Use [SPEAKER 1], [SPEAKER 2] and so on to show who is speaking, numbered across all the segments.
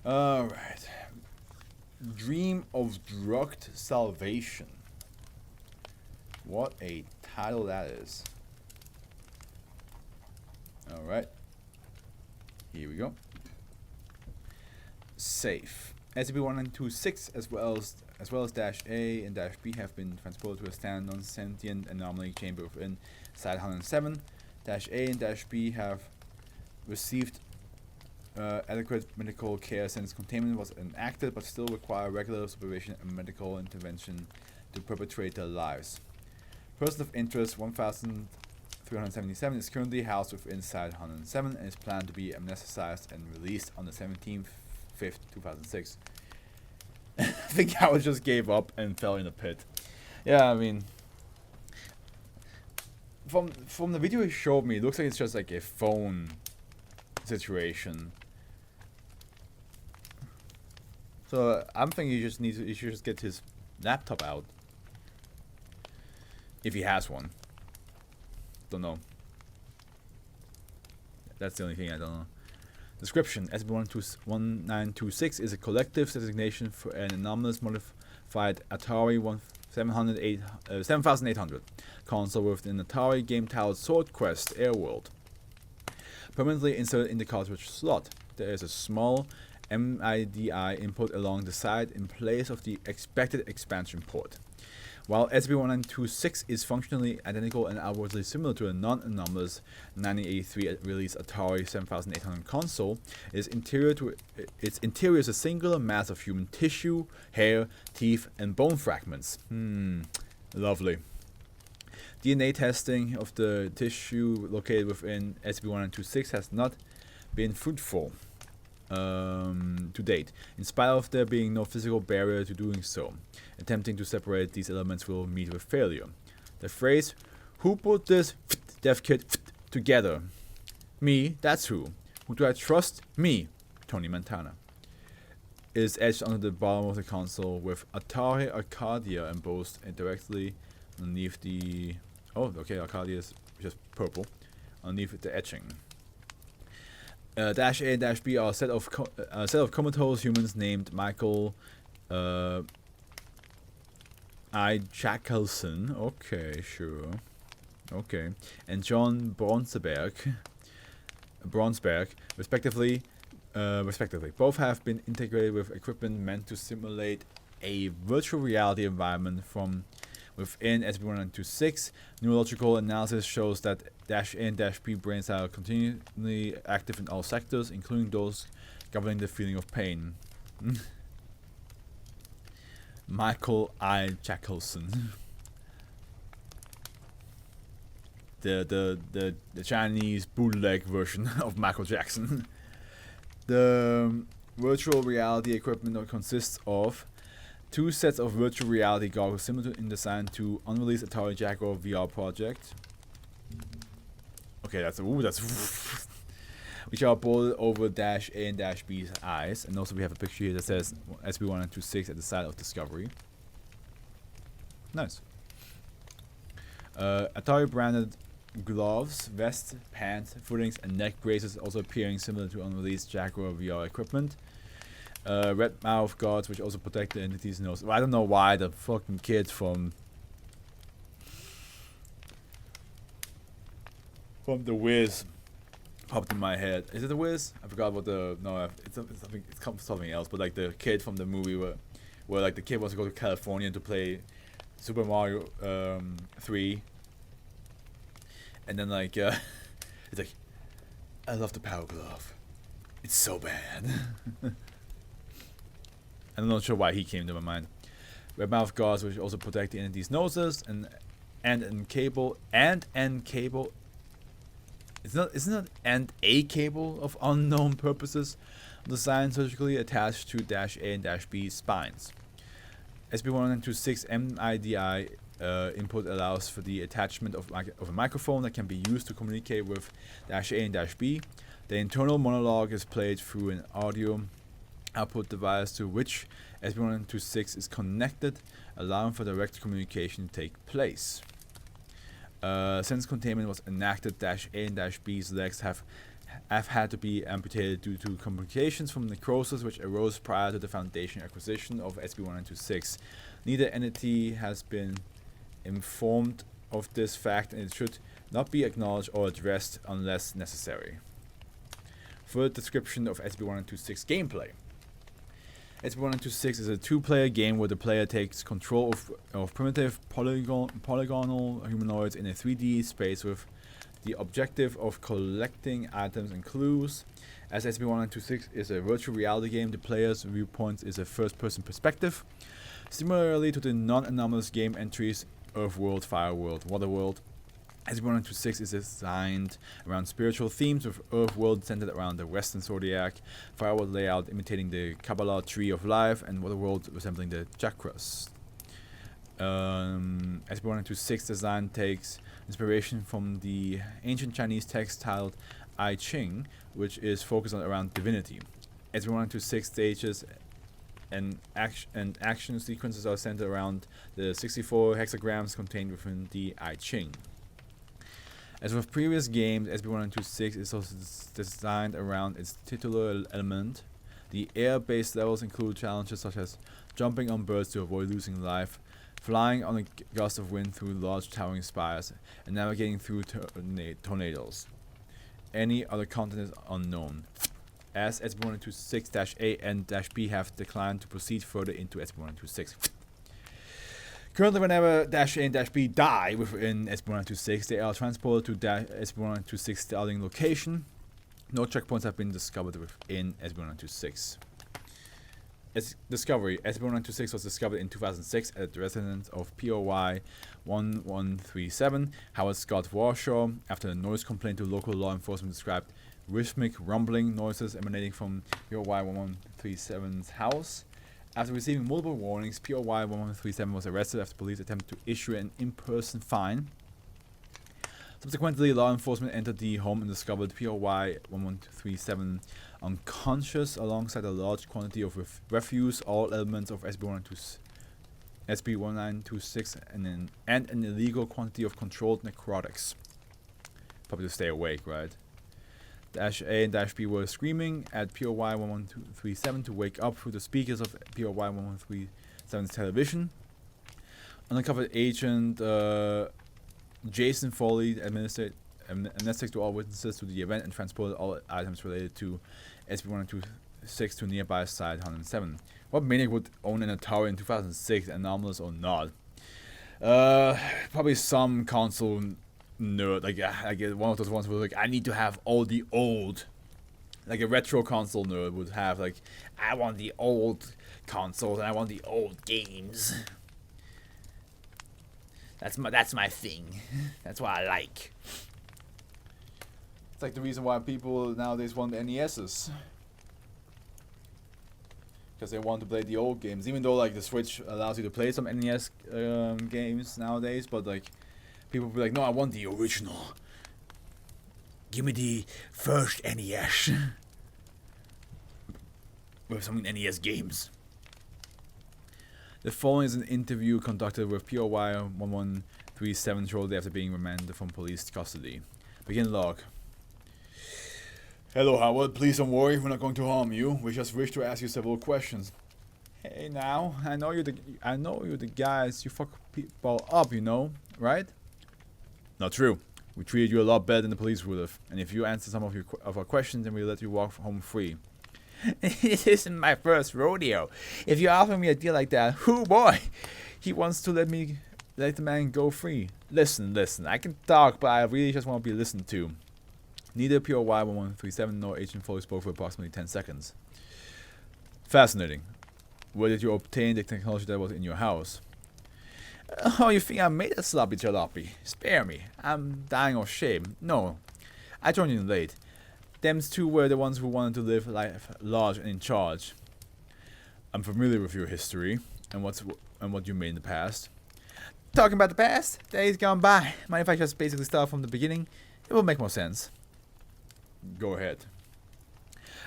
[SPEAKER 1] Alright. Dream of Drugged Salvation. What a title that is. Alright. Here we go. Safe. SCP-1926 as well as -A and -B have been transported to a standard non-sentient anomaly chamber within Site-107. -A and -B have received adequate medical care since containment was enacted, but still require regular supervision and medical intervention to perpetuate their lives. Person of interest 1377 is currently housed within Site-107 and is planned to be amnesticized and released on the 17th, 2006. I think Howard just gave up and fell in a pit. Yeah, I mean, from the video he showed me, it looks like it's just like a phone situation. So I'm thinking he should just get his laptop out. If he has one. Don't know. That's the only thing I don't know. Description: SCP-1926 is a collective designation for an anomalous modified Atari 7800 console with an Atari game titled Sword Quest Airworld. Permanently inserted in the cartridge slot, there is a small MIDI input along the side in place of the expected expansion port. While SCP-1926 is functionally identical and outwardly similar to a non-anomalous 1983 release Atari 7800 console, its interior is a singular mass of human tissue, hair, teeth, and bone fragments. Lovely. DNA testing of the tissue located within SCP-1926 has not been fruitful to date, in spite of there being no physical barrier to doing so. Attempting to separate these elements will meet with failure. The phrase, "Who put this dev kit together?" Me, that's who. Who do I trust? Me, Tony Montana. Is etched onto the bottom of the console with Atari Arcadia embossed directly underneath the... Oh, okay, Arcadia is just purple. Underneath the etching. -A and -B are a set of comatose humans named Michael I. Jackelson. Okay, sure. Okay. And John Bronsberg, respectively. Both have been integrated with equipment meant to simulate a virtual reality environment from within SCP-1926. Neurological analysis shows that -A and -B brains are continually active in all sectors, including those governing the feeling of pain. Michael I. Jackelson. The Chinese bootleg version of Michael Jackson. The virtual reality equipment consists of 2 sets of virtual reality goggles similar in design to unreleased Atari Jaguar VR project. Okay, that's which are bolted over -A and -B's eyes, and also we have a picture here that says SCP-1926 at the site of discovery. Nice. Atari branded gloves, vests, pants, footings, and neck braces also appearing similar to unreleased Jaguar VR equipment. Red mouth guards which also protect the entity's nose. Well, I don't know why the fucking kid from The Wiz popped in my head. Is it The Wiz? I forgot what the... No, it's something else. But like the kid from the movie where like the kid wants to go to California to play Super Mario 3. And then like it's like, I love the Power Glove. It's so bad. I'm not sure why he came to my mind. Red mouth guards which also protect the entity's noses and cable. Isn't it a cable of unknown purposes designed surgically attached to -A and -B spines. SCP-1926 MIDI input allows for the attachment of a microphone that can be used to communicate with -A and -B. The internal monologue is played through an audio output device to which SCP-1926 is connected, allowing for direct communication to take place. Since containment was enacted, -A and -B's legs have have had to be amputated due to complications from necrosis which arose prior to the Foundation acquisition of SCP-1926. Neither entity has been informed of this fact, and it should not be acknowledged or addressed unless necessary. Further description of SCP-1926 gameplay. SCP-1926 is a two-player game where the player takes control of primitive polygonal humanoids in a 3D space with the objective of collecting items and clues. As SCP-1926 is a virtual reality game, the player's viewpoint is a first-person perspective. Similarly to the non-anomalous game entries Earthworld, Fireworld, Waterworld, SCP-1926 is designed around spiritual themes, with Earthworld centered around the Western Zodiac, Fireworld layout imitating the Kabbalah Tree of Life, and Waterworld resembling the chakras. SCP-1926 design takes inspiration from the ancient Chinese text titled I Ching, which is focused around divinity. SCP-1926 stages and action sequences are centered around the 64 hexagrams contained within the I Ching. As with previous games, SCP-1926 is also designed around its titular element. The air-based levels include challenges such as jumping on birds to avoid losing life, flying on a gust of wind through large towering spires, and navigating through tornadoes. Any other content is unknown, as SCP-1926-A and -B have declined to proceed further into SCP-1926. Currently, whenever -A and -B die within SCP-1926, they are transported to SCP-1926 starting location. No checkpoints have been discovered within SCP-1926. Discovery. SCP-1926 was discovered in 2006 at the residence of POY 1137 Howard Scott Warshaw after a noise complaint to local law enforcement described rhythmic rumbling noises emanating from POY 1137's house. After receiving multiple warnings, POY 1137 was arrested after police attempted to issue an in-person fine. Subsequently, law enforcement entered the home and discovered POY 1137 unconscious alongside a large quantity of refuse, all elements of SCP-1926 and an illegal quantity of controlled necrotics. Probably to stay awake, right? -A and -B were screaming at POY 1137 to wake up through the speakers of POY 1137's television. Undercover agent Jason Foley amnestics to all witnesses to the event and transported all items related to SCP-1926 to nearby Site 107. What maniac would own an Atari in 2006, anomalous or not? Probably some console nerd, like one of those ones where like I need to have all the old, like a retro console nerd would have, like I want the old consoles and I want the old games. That's my thing. That's what I like. It's like the reason why people nowadays want NESs, because they want to play the old games, even though like the Switch allows you to play some NES games nowadays, but like people will be like, no, I want the original. Give me the first NES. With some NES games. The following is an interview conducted with POY 1137 shortly after being remanded from police custody. Begin log. Hello, Howard. Please don't worry. We're not going to harm you. We just wish to ask you several questions. Hey, now, I know you're the guys. You fuck people up, you know, right? Not true. We treated you a lot better than the police would have. And if you answer some of our questions, then we'll let you walk home free. This isn't my first rodeo. If you offer me a deal like that, whoo boy, he wants to let the man go free. Listen, I can talk, but I really just want to be listened to. Neither POY 1137 nor Agent Foley spoke for approximately 10 seconds. Fascinating. Where did you obtain the technology that was in your house? Oh, you think I made a sloppy jalopy? Spare me. I'm dying of shame. No, I joined in late. Them's two were the ones who wanted to live life large and in charge. I'm familiar with your history and what you made in the past. Talking about the past? Days gone by. Mind if I just basically start from the beginning? It will make more sense. Go ahead.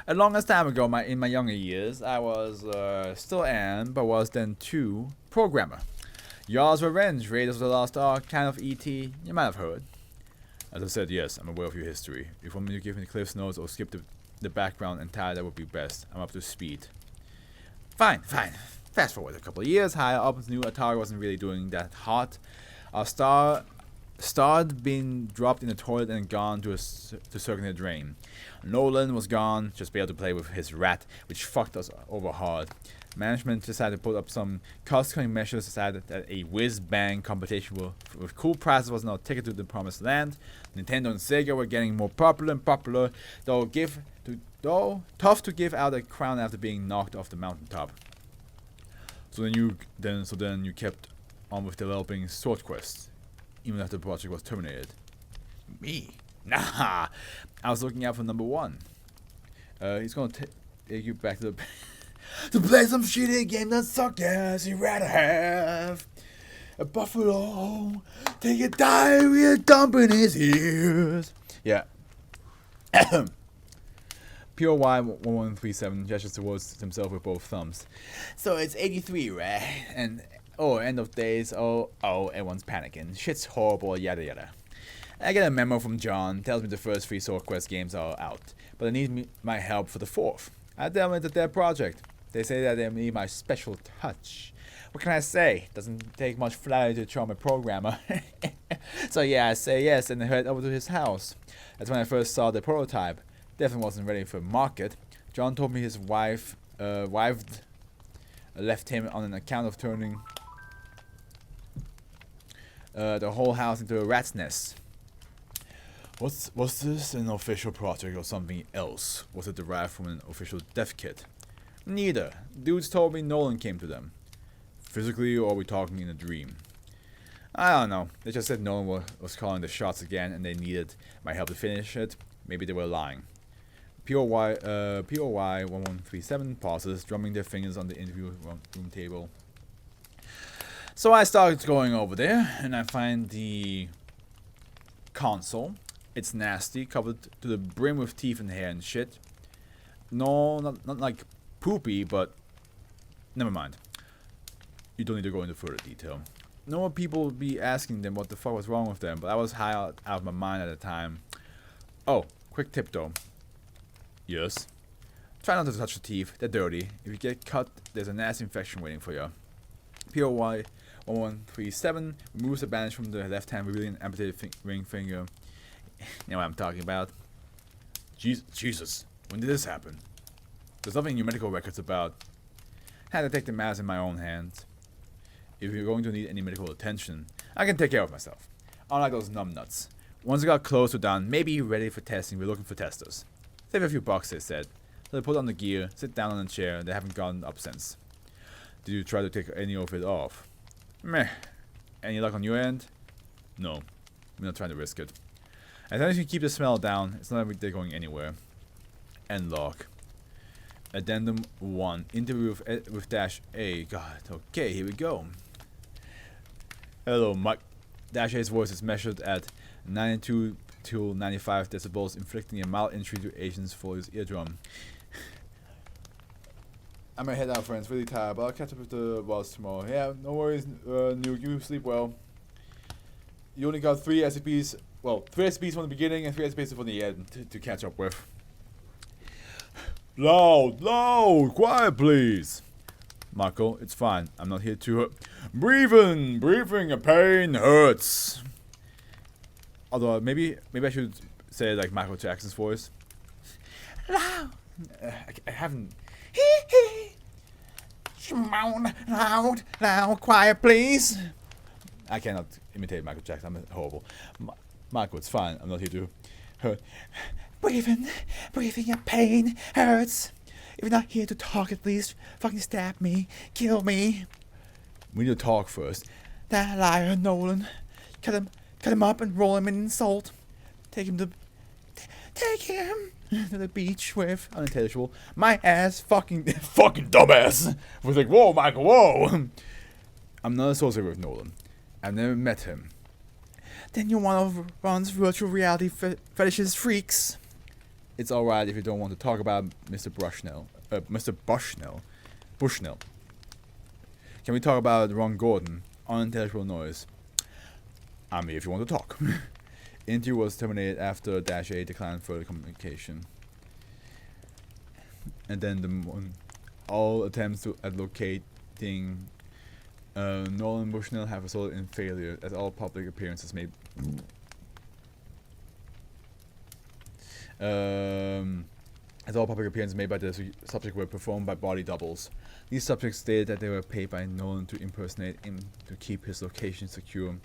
[SPEAKER 1] A longest time ago, in my younger years, I was, still am, but was then too, programmer. Yaw's Revenge, Raiders of the Lost Ark, kind of E.T., you might have heard. As I said, yes, I'm aware of your history. If you want me to give me the Cliff's Notes or skip the background entirely, that would be best. I'm up to speed. Fine. Fast forward a couple of years, higher up, new Atari wasn't really doing that hot. Our starred being dropped in the toilet and gone to circling the drain. Nolan was gone, just be able to play with his rat, which fucked us over hard. Management decided to put up some cost-cutting measures, decided that a whiz-bang competition with cool prizes was now a ticket to the promised land. Nintendo and Sega were getting more popular, though tough to give out a crown after being knocked off the mountaintop. So then you kept on with developing Sword Quest, even after the project was terminated. Me? Nah, I was looking out for number 1. He's gonna take you back to the to play some shitty game that suck ass. You'd rather have a buffalo take a diarrhea dump in his ears. Yeah. POY1137 gestures towards himself with both thumbs. So it's 83, right? And end of days. Oh, everyone's panicking. Shit's horrible. Yada yada. I get a memo from John. Tells me the first 3 Sword Quest games are out, but they need my help for the 4th. I delve into their project. They say that they need my special touch. What can I say? Doesn't take much flattery to charm a programmer. So yeah, I say yes and head over to his house. That's when I first saw the prototype. Definitely wasn't ready for market. John told me his wife left him on an account of turning the whole house into a rat's nest. Was this an official project or something else? Was it derived from an official dev kit? Neither. Dudes told me Nolan came to them. Physically, or are we talking in a dream? I don't know. They just said Nolan was calling the shots again and they needed my help to finish it. Maybe they were lying. POY1137 pauses, drumming their fingers on the interview room table. So I started going over there and I find the console. It's nasty, covered to the brim with teeth and hair and shit. No, not like poopy, but never mind. You don't need to go into further detail. No more people would be asking them what the fuck was wrong with them, but I was high out of my mind at the time. Oh, quick tip though. Yes. Try not to touch the teeth, they're dirty. If you get cut, there's a nasty infection waiting for you. POY1137 removes the bandage from the left hand, revealing an amputated ring finger. You know what I'm talking about? Jesus, when did this happen? There's nothing in your medical records about. Had to take the matters in my own hands. If you're going to need any medical attention, I can take care of myself. Unlike those numbnuts. Once I got close to done, maybe you're ready for testing, we're looking for testers. Save a few bucks, they said. So they put on the gear, sit down on a chair, and they haven't gotten up since. Did you try to take any of it off? Meh. Any luck on your end? No. I'm not trying to risk it. As long as you keep the smell down, it's not like they're going anywhere. End log. Addendum 1. Interview with Dash A. God, okay, here we go. Hello, Mike. Dash A's voice is measured at 92 to 95 decibels, inflicting a mild injury to Asians for his eardrum. I'm gonna head out, friends. Really tired, but I'll catch up with the boss tomorrow. Yeah, no worries, Nuke. You sleep well. You only got 3 SCPs. Well, 3 SCPs from the beginning and 3 SCPs from the end to catch up with. Loud, quiet please. Marco, it's fine. I'm not here to breathing, a pain hurts. Although maybe I should say it like Michael Jackson's voice. Loud. I haven't. Loud, quiet please. I cannot imitate Michael Jackson. I'm horrible. Michael, it's fine. I'm not here to hurt. Breathing, a pain hurts. If you're not here to talk, at least fucking stab me, kill me. We need to talk first. That liar, Nolan. Cut him up and roll him in salt. Take him to the beach with unintelligible. My ass, fucking dumbass. I was like, whoa, Michael, whoa. I'm not associated with Nolan. I've never met him. Then you're one of Ron's virtual reality fetishes freaks. It's alright if you don't want to talk about Mr. Bushnell. Bushnell. Can we talk about Ron Gordon? Unintelligible noise. I'm here if you want to talk. Interview was terminated after -A declined further communication. And then all attempts at locating Nolan Bushnell have resulted in failure, as all public appearances made by the subject were performed by body doubles. These subjects stated that they were paid by Nolan to impersonate him to keep his location secure.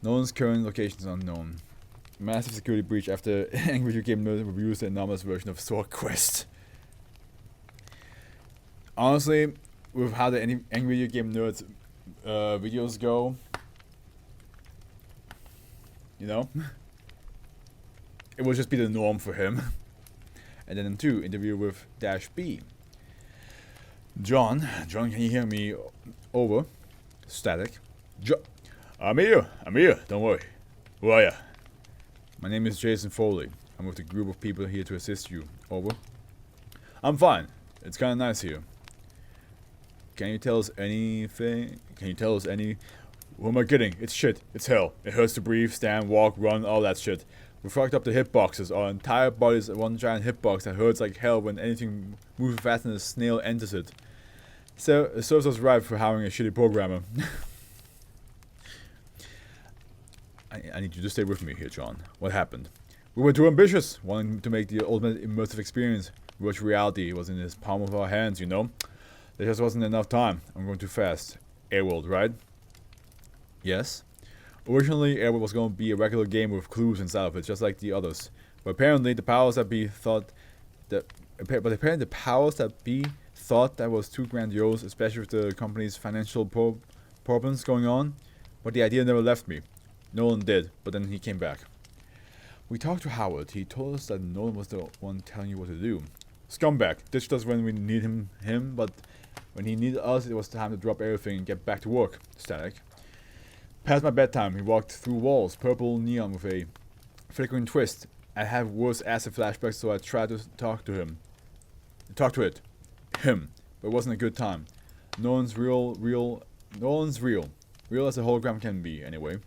[SPEAKER 1] Nolan's current location is unknown. Massive security breach after Angry Video Game Nerd reviews the anomalous version of Sword Quest. Honestly, with how the Angry Video Game Nerds videos go, you know, it will just be the norm for him. And then 2, interview with -B. John, can you hear me? Over. Static. I'm here, don't worry. Who are ya? My name is Jason Foley. I'm with a group of people here to assist you. Over. I'm fine. It's kinda nice here. Can you tell us anything? Who am I kidding? It's shit. It's hell. It hurts to breathe, stand, walk, run, all that shit. We fucked up the hitboxes. Our entire body is one giant hitbox that hurts like hell when anything moves faster than a snail enters it. So it serves us right for hiring a shitty programmer. I need you to stay with me here, John. What happened? We were too ambitious, wanting to make the ultimate immersive experience. Virtual reality was in the palm of our hands, you know? There just wasn't enough time. I'm going too fast. Airworld, right? Yes. Originally, Airworld was going to be a regular game with clues inside of it, just like the others. But apparently, the powers that be thought that was too grandiose, especially with the company's financial problems going on. But the idea never left me. Nolan did, but then he came back. We talked to Howard. He told us that Nolan was the one telling you what to do. Scumbag. Ditched us when we need him, but when he needed us, it was time to drop everything and get back to work. Static. Past my bedtime, he walked through walls, purple neon with a flickering twist. I had worse acid flashbacks, so I tried to talk to him. But it wasn't a good time. Nolan's real. Real as a hologram can be, anyway.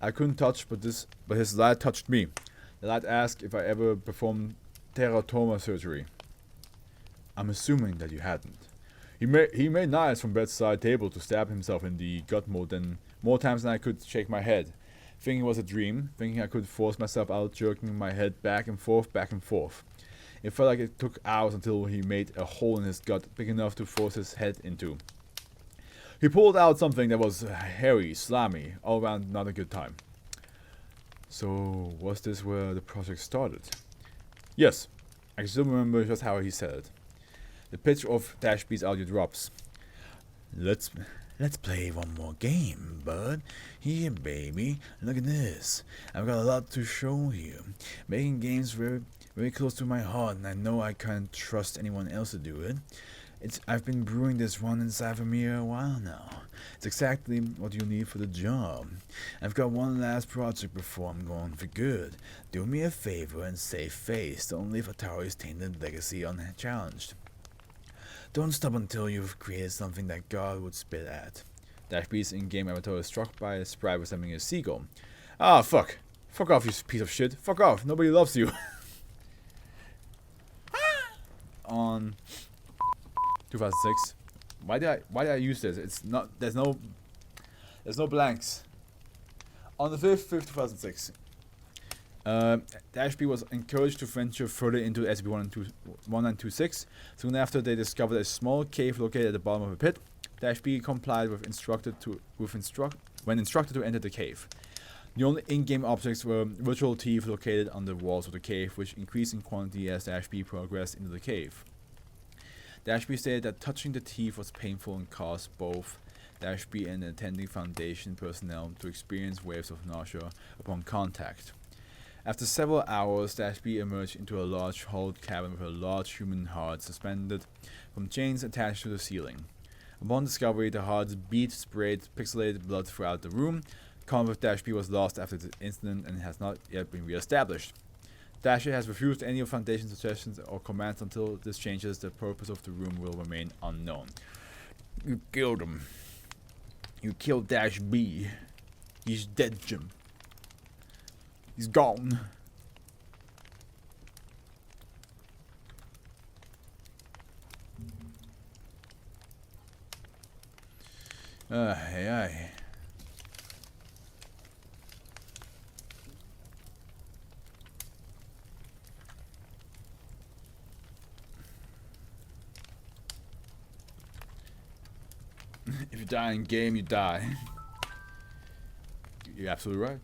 [SPEAKER 1] I couldn't touch, but his light touched me. The light asked if I ever performed teratoma surgery. I'm assuming that you hadn't. He made knives from bedside table to stab himself in the gut more times than I could shake my head. Thinking it was a dream, thinking I could force myself out, jerking my head back and forth. It felt like it took hours until he made a hole in his gut big enough to force his head into. He pulled out something that was hairy, slimy, all around not a good time. So, was this where the project started? Yes, I can still remember just how he said it. The pitch of -B's audio drops. Let's play one more game, bud. Here, baby. Look at this. I've got a lot to show you. Making games very, very close to my heart, and I know I can't trust anyone else to do it. I've been brewing this one inside of me a while now. It's exactly what you need for the job. I've got one last project before I'm going for good. Do me a favor and save face. Don't leave Atari's tainted legacy unchallenged. Don't stop until you've created something that God would spit at. -B's in-game avatar is struck by a sprite resembling a seagull. Ah, fuck. Fuck off, you piece of shit. Fuck off. Nobody loves you. On 2006. Why did I use this? It's not. There's no blanks. On the 5th, 2006. -B was encouraged to venture further into SCP-1926. Soon after, they discovered a small cave located at the bottom of a pit. -B complied when instructed to enter the cave. The only in-game objects were virtual teeth located on the walls of the cave, which increased in quantity as -B progressed into the cave. -B stated that touching the teeth was painful and caused both -B and the attending Foundation personnel to experience waves of nausea upon contact. After several hours, -B emerged into a large hollowed cabin with a large human heart suspended from chains attached to the ceiling. Upon discovery, the heart's beat sprayed pixelated blood throughout the room. Contact with -B was lost after the incident and has not yet been re-established. -A has refused any of Foundation suggestions or commands until this changes. The purpose of the room will remain unknown. You killed him. You killed -B. He's dead, Jim. He's gone. Hey, hey. If you die in game, you die. You're absolutely right.